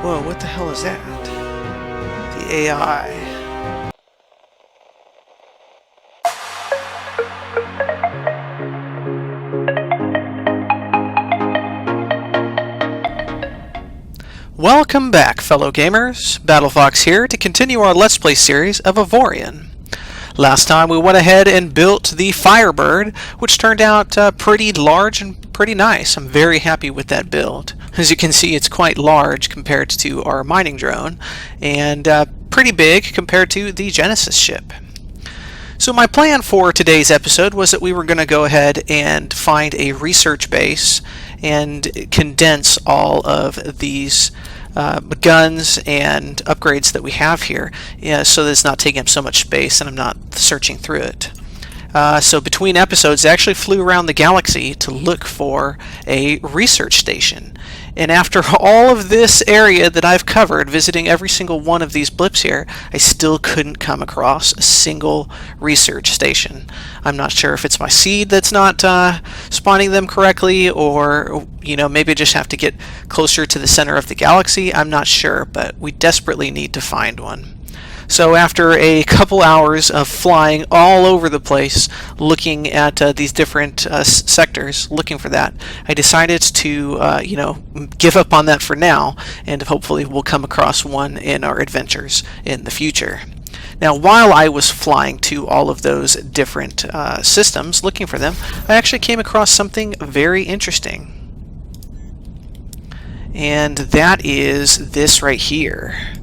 Whoa, what the hell is that? The AI. Welcome back, fellow gamers. BattleFox here to continue our Let's Play series of Avorion. Last time we went ahead and built the Firebird, which turned out pretty large and pretty nice. I'm very happy with that build. As you can see, it's quite large compared to our mining drone, and pretty big compared to the Genesis ship. So my plan for today's episode was that we were going to go ahead and find a research base and condense all of these guns and upgrades that we have here, so that it's not taking up so much space and I'm not searching through it. So between episodes, I actually flew around the galaxy to look for a research station. And after all of this area that I've covered, visiting every single one of these blips here, I still couldn't come across a single research station. I'm not sure if it's my seed that's not spawning them correctly, or maybe I just have to get closer to the center of the galaxy. I'm not sure, but we desperately need to find one. So after a couple hours of flying all over the place, looking at these different sectors, looking for that, I decided to, give up on that for now, and hopefully we'll come across one in our adventures in the future. Now, while I was flying to all of those different systems, looking for them, I actually came across something very interesting. And that is this right here.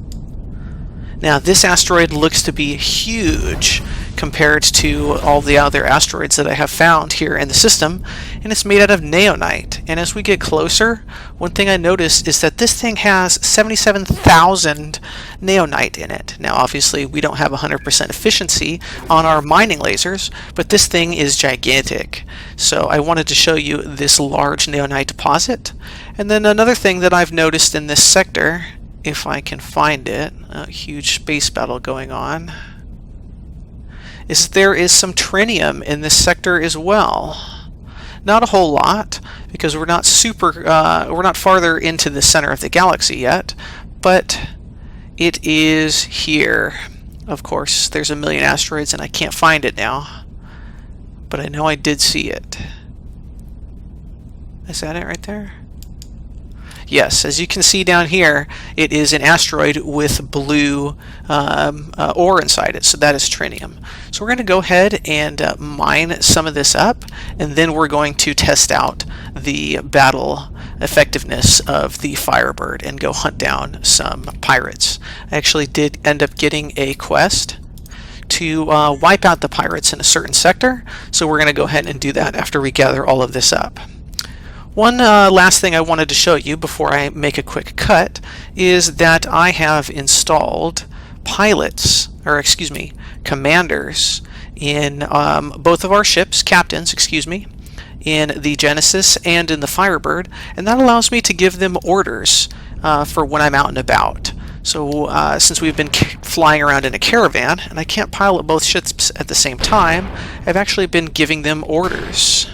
Now, this asteroid looks to be huge compared to all the other asteroids that I have found here in the system, and it's made out of neonite. And as we get closer, one thing I noticed is that this thing has 77,000 neonite in it. Now, obviously, we don't have 100% efficiency on our mining lasers, but this thing is gigantic. So I wanted to show you this large neonite deposit. And then another thing that I've noticed in this sector, if I can find it, a huge space battle going on, is there is some Trinium in this sector as well. Not a whole lot, because we're not farther into the center of the galaxy yet, but it is here. Of course, there's a million asteroids and I can't find it now, but I know I did see it. Is that it right there? Yes, as you can see down here, it is an asteroid with blue ore inside it, so that is Trinium. So we're going to go ahead and mine some of this up, and then we're going to test out the battle effectiveness of the Firebird and go hunt down some pirates. I actually did end up getting a quest to wipe out the pirates in a certain sector, so we're going to go ahead and do that after we gather all of this up. One last thing I wanted to show you before I make a quick cut is that I have installed commanders in both of our ships, captains, in the Genesis and in the Firebird, and that allows me to give them orders for when I'm out and about. So since we've been flying around in a caravan, and I can't pilot both ships at the same time, I've actually been giving them orders.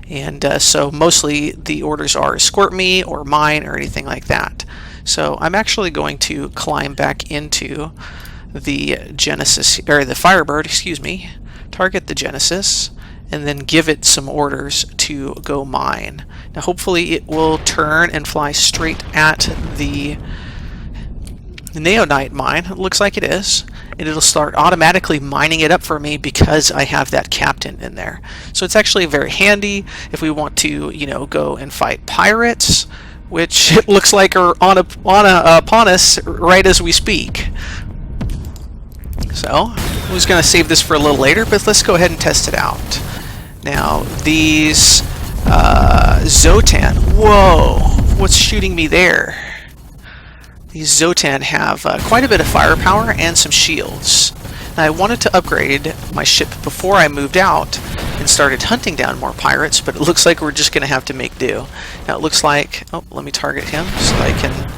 And so mostly the orders are escort me or mine or anything like that. So I'm actually going to climb back into the Genesis, or the Firebird, target the Genesis, and then give it some orders to go mine. Now hopefully it will turn and fly straight at the neonite mine. It looks like it is, and it'll start automatically mining it up for me because I have that captain in there. So it's actually very handy if we want to, go and fight pirates, which it looks like are upon us right as we speak. So I was going to save this for a little later, but let's go ahead and test it out. Now these Zotan, whoa, what's shooting me there? These Zotan have quite a bit of firepower and some shields. Now, I wanted to upgrade my ship before I moved out and started hunting down more pirates, but it looks like we're just going to have to make do. Now it looks like, let me target him so I can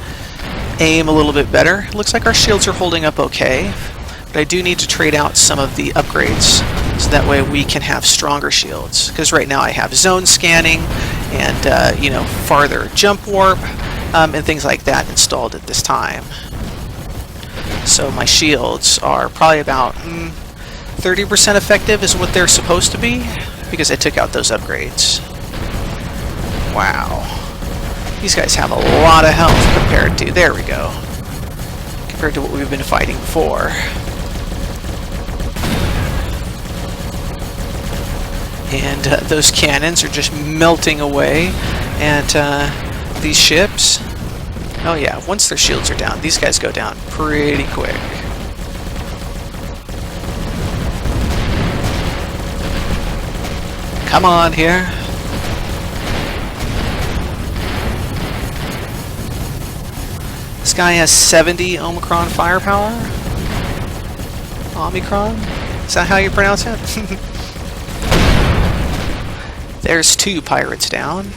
aim a little bit better. It looks like our shields are holding up okay, but I do need to trade out some of the upgrades so that way we can have stronger shields. Because right now I have zone scanning and, farther jump warp, and things like that installed at this time. So my shields are probably about 30% effective is what they're supposed to be, because I took out those upgrades. Wow. These guys have a lot of health compared to, there we go, compared to what we've been fighting before. And those cannons are just melting away at these ships. Oh yeah, once their shields are down, these guys go down pretty quick. Come on here. This guy has 70 Omicron firepower. Omicron? Is that how you pronounce it? There's 2 pirates down.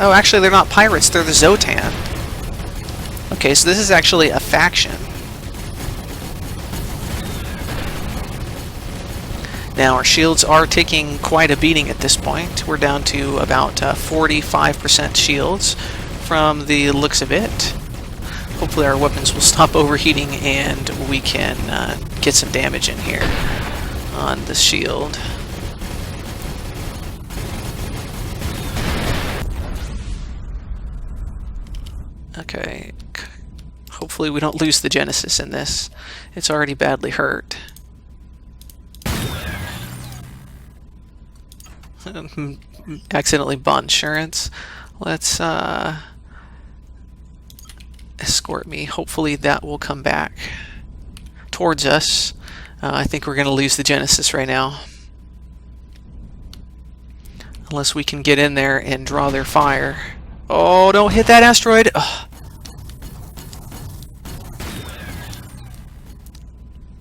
Oh, actually they're not pirates, they're the Zotan. Okay, so this is actually a faction. Now our shields are taking quite a beating at this point. We're down to about 45% shields from the looks of it. Hopefully our weapons will stop overheating and we can get some damage in here on the shield. Okay, hopefully we don't lose the Genesis in this. It's already badly hurt. Accidentally bought insurance. Let's escort me. Hopefully that will come back towards us. I think we're going to lose the Genesis right now. Unless we can get in there and draw their fire. Oh, don't hit that asteroid! Ugh.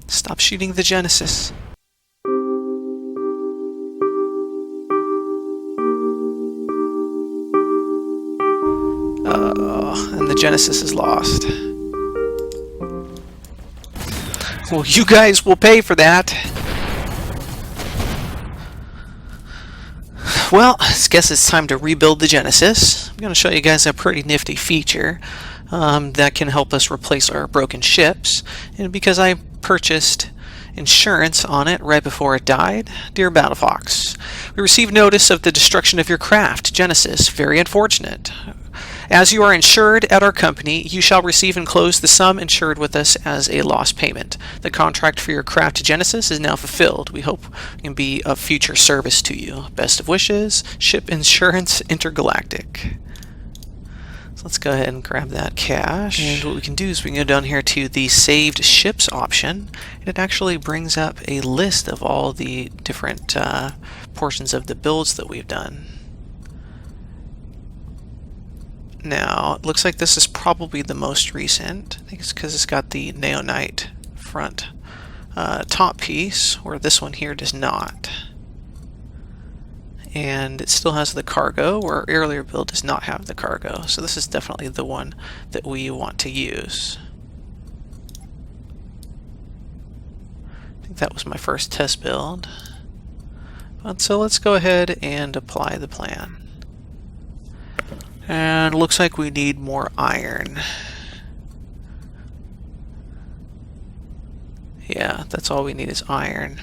Stop shooting the Genesis. And the Genesis is lost. Well, you guys will pay for that. Well, I guess it's time to rebuild the Genesis. I'm going to show you guys a pretty nifty feature that can help us replace our broken ships. And because I purchased insurance on it right before it died, dear BattleFox, we received notice of the destruction of your craft, Genesis. Very unfortunate. As you are insured at our company, you shall receive enclosed the sum insured with us as a loss payment. The contract for your craft Genesis is now fulfilled. We hope we can be of future service to you. Best of wishes, Ship Insurance Intergalactic. So let's go ahead and grab that cash. And what we can do is we can go down here to the Saved Ships option. And it actually brings up a list of all the different portions of the builds that we've done. Now, it looks like this is probably the most recent. I think it's because it's got the Neonite front top piece, where this one here does not. And it still has the cargo, where our earlier build does not have the cargo. So this is definitely the one that we want to use. I think that was my first test build. But so let's go ahead and apply the plan. And it looks like we need more iron. Yeah, that's all we need is iron.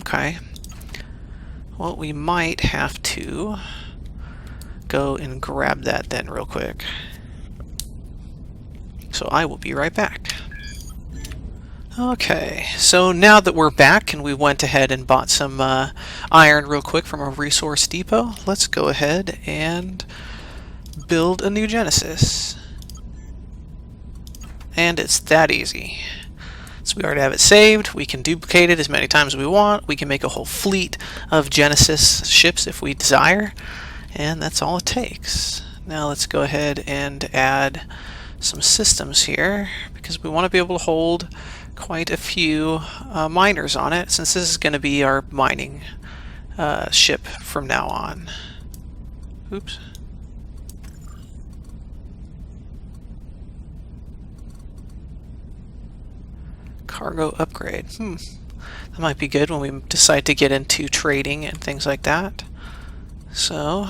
Okay. Well, we might have to go and grab that then real quick. So I will be right back. Okay, so now that we're back and we went ahead and bought some iron real quick from a resource depot, let's go ahead and build a new Genesis. And it's that easy. So we already have it saved. We can duplicate it as many times as we want. We can make a whole fleet of Genesis ships if we desire. And that's all it takes. Now let's go ahead and add some systems here, because we want to be able to hold quite a few miners on it, since this is going to be our mining ship from now on. Oops. Cargo upgrade. That might be good when we decide to get into trading and things like that. So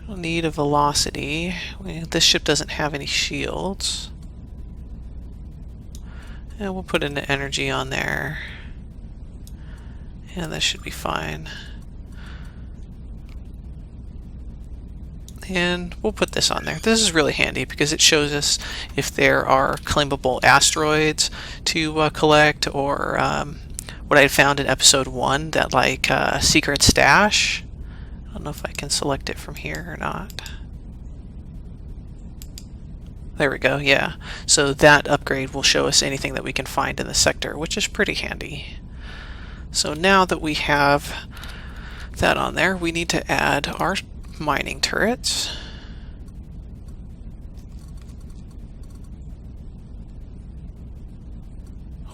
We'll need a velocity. This ship doesn't have any shields. And we'll put an energy on there. And that should be fine. And we'll put this on there. This is really handy because it shows us if there are claimable asteroids to collect, or what I had found in episode 1, that like secret stash. I don't know if I can select it from here or not. There we go, yeah. So that upgrade will show us anything that we can find in the sector, which is pretty handy. So now that we have that on there, we need to add our mining turrets.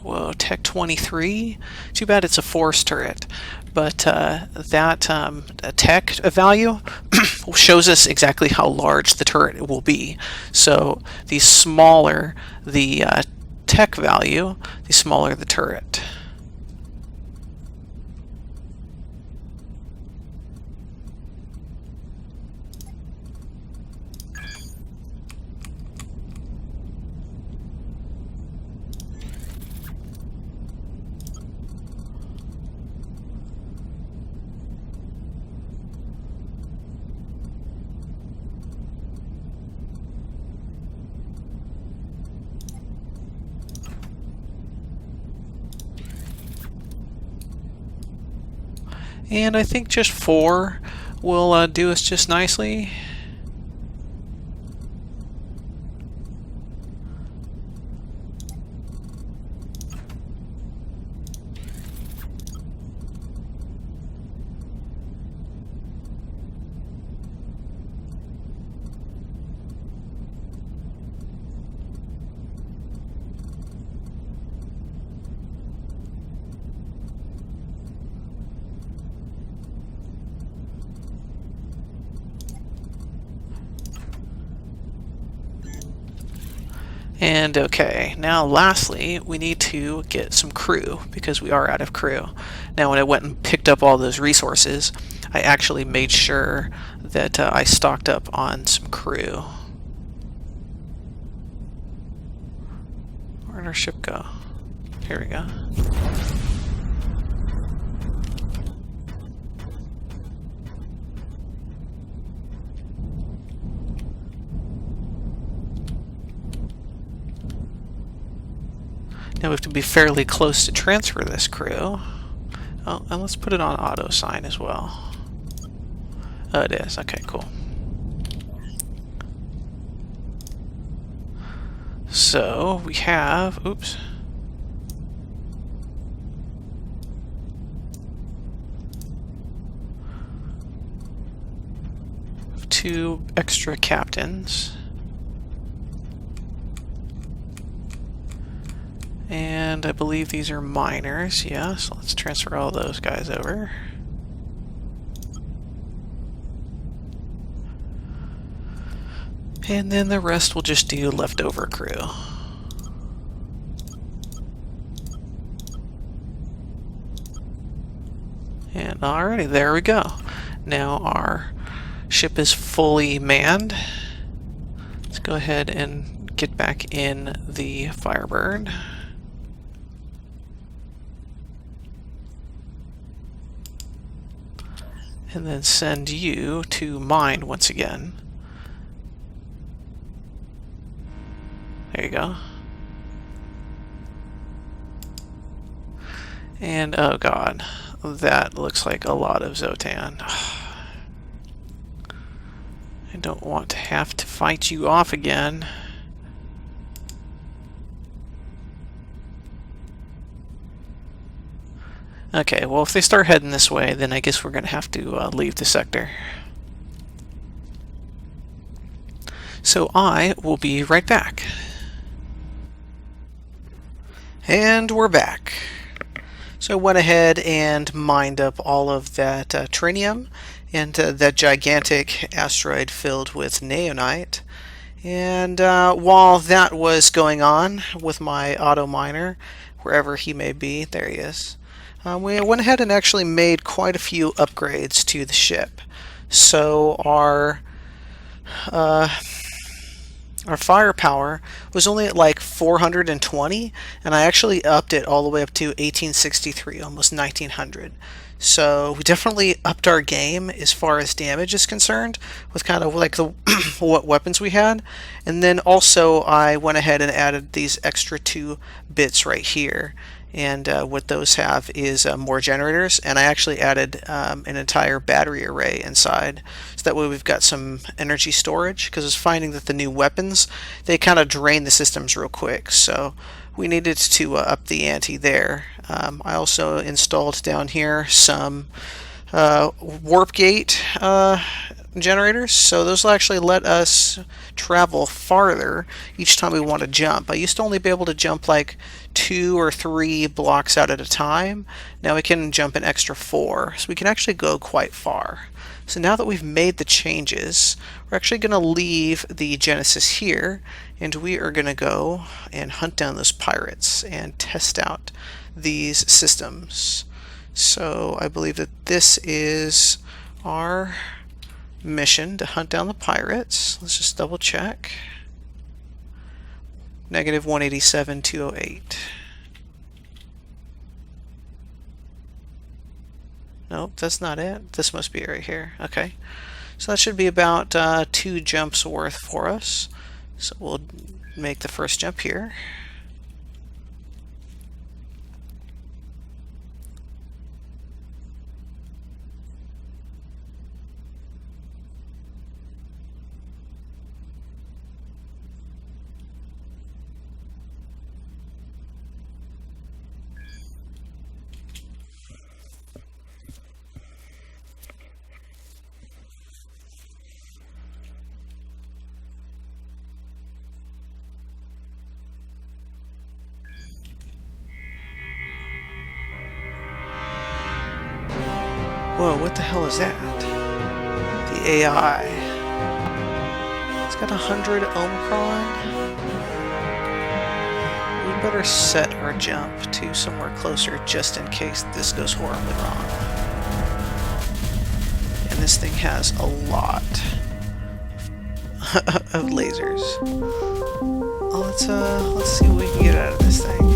Whoa, Tech 23? Too bad it's a force turret. But that tech value shows us exactly how large the turret will be. So the smaller the tech value, the smaller the turret. And I think just 4 will do us just nicely. And okay, now lastly, we need to get some crew, because we are out of crew. Now when I went and picked up all those resources, I actually made sure that I stocked up on some crew. Where'd our ship go? Here we go. Now we have to be fairly close to transfer this crew. Oh, and let's put it on auto sign as well. Oh, it is. Okay, cool. So we have, oops. Two extra captains. And I believe these are miners, yeah, so let's transfer all those guys over. And then the rest will just do leftover crew. And alrighty, there we go. Now our ship is fully manned. Let's go ahead and get back in the Firebird. And then send you to mine once again. There you go. And oh god, that looks like a lot of Zotan. I don't want to have to fight you off again. Okay, well if they start heading this way, then I guess we're going to have to leave the sector. So I will be right back. And we're back. So I went ahead and mined up all of that Trinium and that gigantic asteroid filled with neonite. And while that was going on with my auto miner, wherever he may be, there he is. We went ahead and actually made quite a few upgrades to the ship. So our Uh, our firepower was only at like 420, and I actually upped it all the way up to 1863, almost 1900. So we definitely upped our game as far as damage is concerned with kind of like the what weapons we had. And then also I went ahead and added these extra 2 bits right here. And what those have is more generators, and I actually added an entire battery array inside, so that way we've got some energy storage, because I was finding that the new weapons, they kind of drain the systems real quick, so we needed to up the ante there. I also installed down here some warp gate generators, so those will actually let us travel farther each time we want to jump. I used to only be able to jump like 2 or 3 blocks out at a time. Now we can jump an extra 4, so we can actually go quite far. So now that we've made the changes, we're actually going to leave the Genesis here, and we are going to go and hunt down those pirates and test out these systems. So I believe that this is our mission to hunt down the pirates. Let's just double check. Negative 187, 208. Nope, that's not it. This must be right here. Okay. So that should be about 2 jumps worth for us. So we'll make the first jump here. Whoa, what the hell is that? The AI. It's got 100 Omicron. We better set our jump to somewhere closer just in case this goes horribly wrong. And this thing has a lot of lasers. Let's see what we can get out of this thing.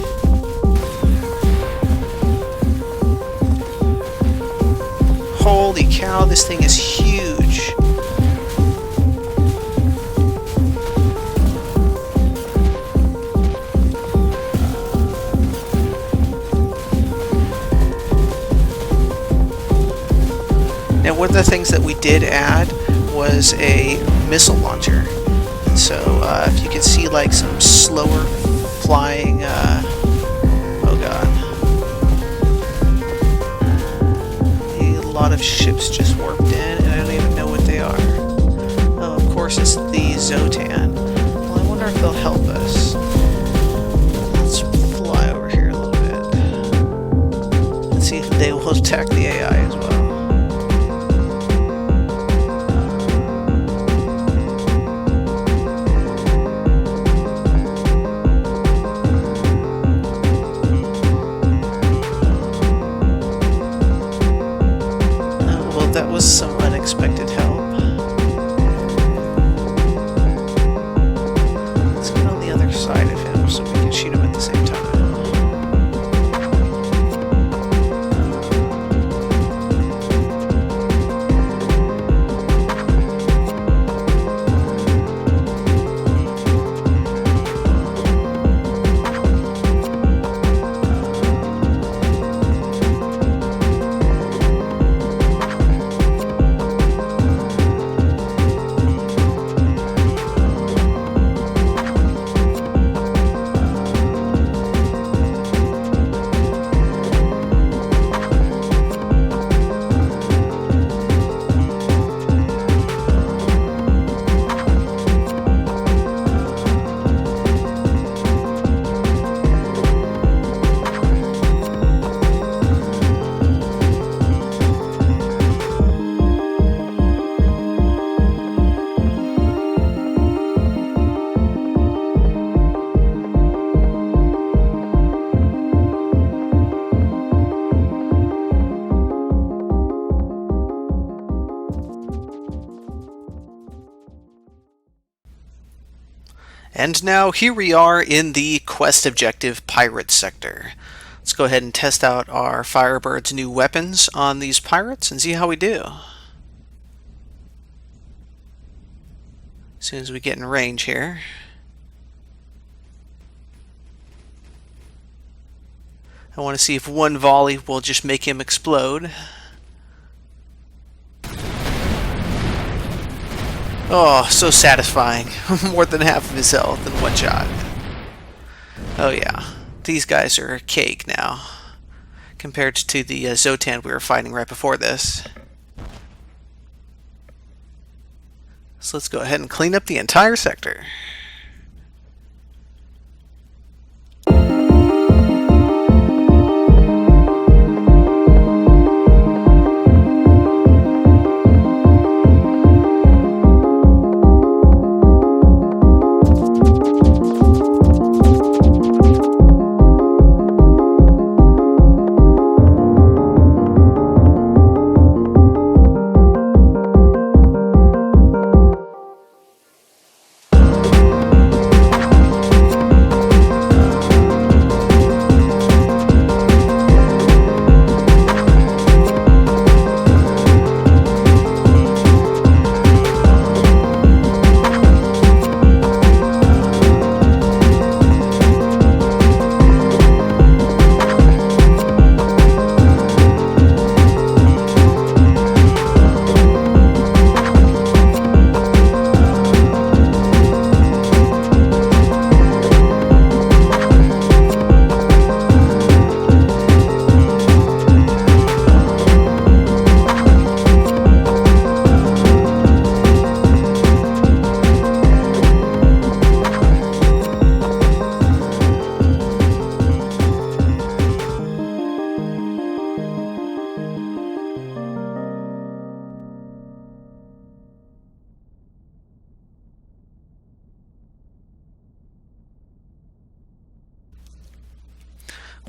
Holy cow, this thing is huge. Now, one of the things that we did add was a missile launcher. And so, if you can see like some slower flying, oh god. A lot of ships just warped in, and I don't even know what they are. Oh, of course it's the Zotan. Well, I wonder if they'll help us. Let's fly over here a little bit. Let's see if they will attack the AI as well. That was some unexpected help. Let's get on the other side of him so we can shoot him at the same time. And now here we are in the quest objective pirate sector. Let's go ahead and test out our Firebird's new weapons on these pirates and see how we do. As soon as we get in range here. I want to see if one volley will just make him explode. Oh, so satisfying. More than half of his health in one shot. Oh yeah, these guys are cake now, compared to the Zotan we were fighting right before this. So let's go ahead and clean up the entire sector.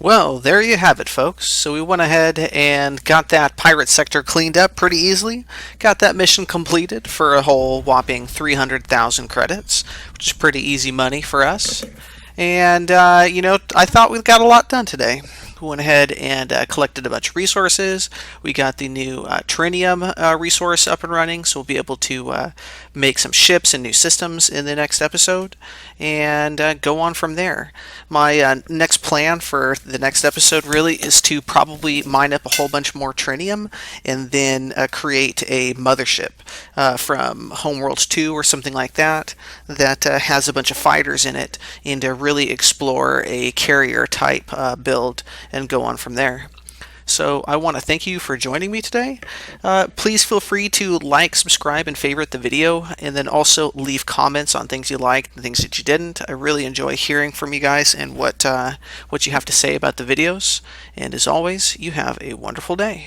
Well, there you have it, folks. So we went ahead and got that pirate sector cleaned up pretty easily. Got that mission completed for a whole whopping 300,000 credits, which is pretty easy money for us. And, you know, I thought we got a lot done today. We went ahead and collected a bunch of resources. We got the new Trinium resource up and running, so we'll be able to make some ships and new systems in the next episode, and go on from there. My next plan for the next episode really is to probably mine up a whole bunch more Trinium, and then create a mothership from Homeworlds 2 or something like that, that has a bunch of fighters in it, and to really explore a carrier type build and go on from there. So I want to thank you for joining me today. Please feel free to like, subscribe, and favorite the video, and then also leave comments on things you liked and things that you didn't. I really enjoy hearing from you guys and what you have to say about the videos. And as always, you have a wonderful day.